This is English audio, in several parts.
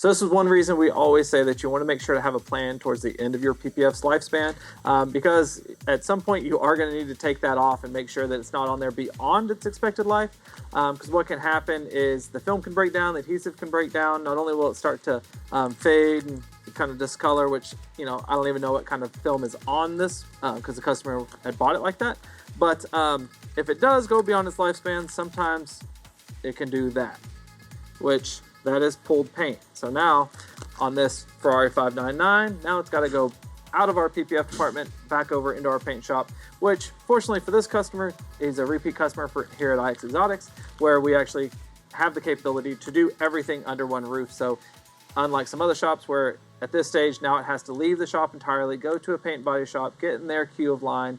So this is one reason we always say that you want to make sure to have a plan towards the end of your PPF's lifespan, because at some point you are going to need to take that off and make sure that it's not on there beyond its expected life. Because what can happen is the film can break down, the adhesive can break down. Not only will it start to fade and kind of discolor, which, you know, I don't even know what kind of film is on this because the customer had bought it like that. But if it does go beyond its lifespan, sometimes it can do that, which that is pulled paint. So now on this Ferrari 599, now it's got to go out of our PPF department back over into our paint shop, which fortunately for this customer is a repeat customer for here at IX Exotics, where we actually have the capability to do everything under one roof. So unlike some other shops where at this stage now it has to leave the shop entirely, go to a paint body shop, get in their queue of line,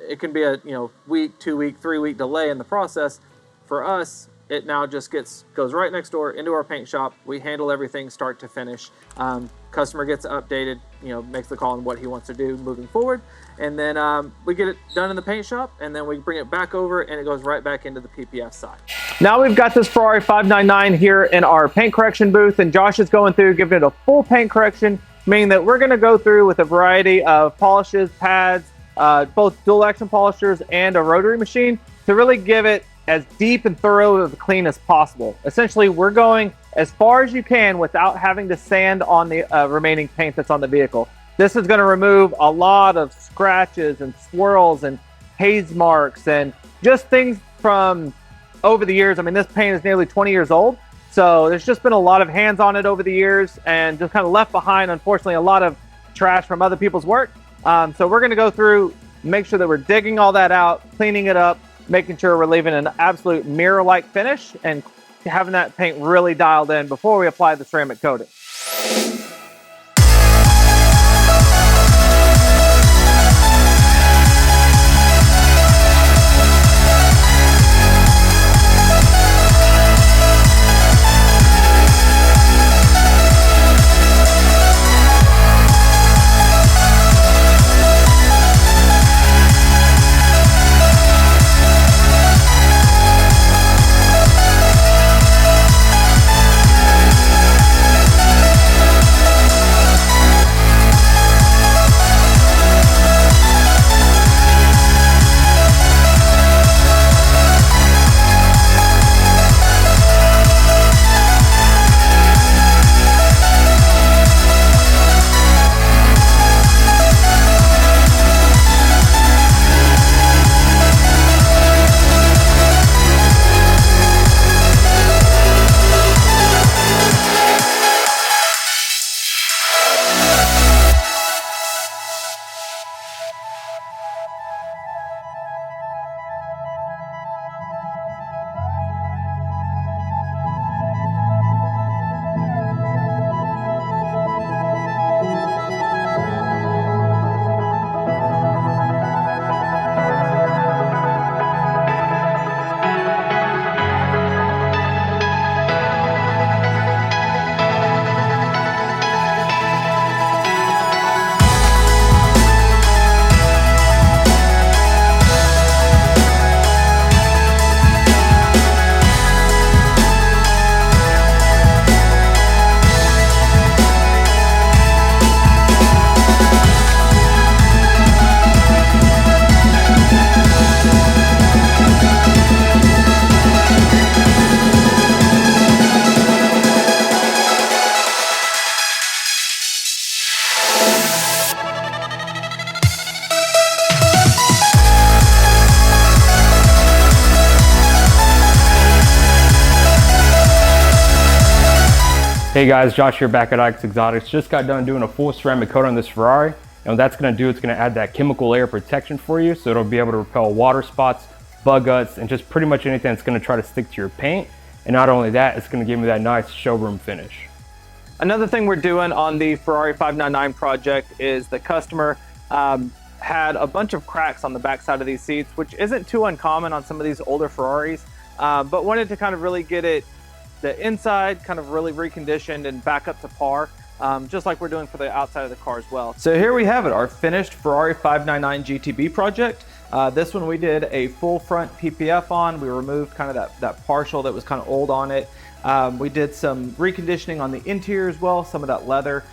it can be a week, 2 week, 3 week delay in the process. For us, it now just goes right next door into our paint shop. We handle everything start to finish. Customer gets updated, makes the call on what he wants to do moving forward. And then we get it done in the paint shop, and then we bring it back over and it goes right back into the PPF side. Now we've got this Ferrari 599 here in our paint correction booth, and Josh is going through, giving it a full paint correction, meaning that we're gonna go through with a variety of polishes, pads, both dual action polishers and a rotary machine to really give it as deep and thorough of a clean as possible. Essentially, we're going as far as you can without having to sand on the remaining paint that's on the vehicle. This is going to remove a lot of scratches and swirls and haze marks and just things from over the years. I mean, this paint is nearly 20 years old, so there's just been a lot of hands on it over the years and just kind of left behind, unfortunately, a lot of trash from other people's work. So we're going to go through, make sure that we're digging all that out, cleaning it up, making sure we're leaving an absolute mirror-like finish and having that paint really dialed in before we apply the ceramic coating. Hey guys, Josh here back at IX Exotics. Just got done doing a full ceramic coat on this Ferrari. And what that's gonna do, it's gonna add that chemical layer protection for you, so it'll be able to repel water spots, bug guts, and just pretty much anything that's gonna try to stick to your paint. And not only that, it's gonna give me that nice showroom finish. Another thing we're doing on the Ferrari 599 project is the customer had a bunch of cracks on the backside of these seats, which isn't too uncommon on some of these older Ferraris, but wanted to kind of really get the inside kind of really reconditioned and back up to par, just like we're doing for the outside of the car as well. So here we have it, our finished Ferrari 599 GTB project. This one we did a full front PPF on. We removed kind of that partial that was kind of old on it. We did some reconditioning on the interior as well, some of that leather,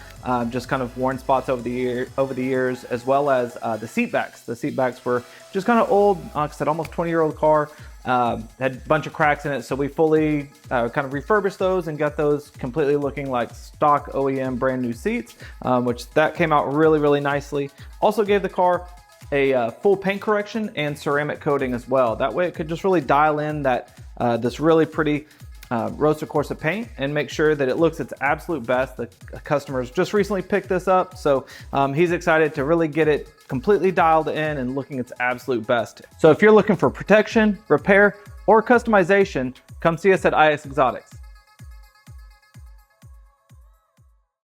just kind of worn spots over the years, as well as the seat backs. The seat backs were just kind of old, like I said, almost 20-year-old car. Had a bunch of cracks in it, so we fully kind of refurbished those and got those completely looking like stock OEM brand new seats, which that came out really, really nicely. Also gave the car a full paint correction and ceramic coating as well. That way it could just really dial in that this really pretty Roadster Corsa paint and make sure that it looks its absolute best. The customer's just recently picked this up, so he's excited to really get it completely dialed in and looking its absolute best. So if you're looking for protection, repair, or customization, come see us at IX Exotics.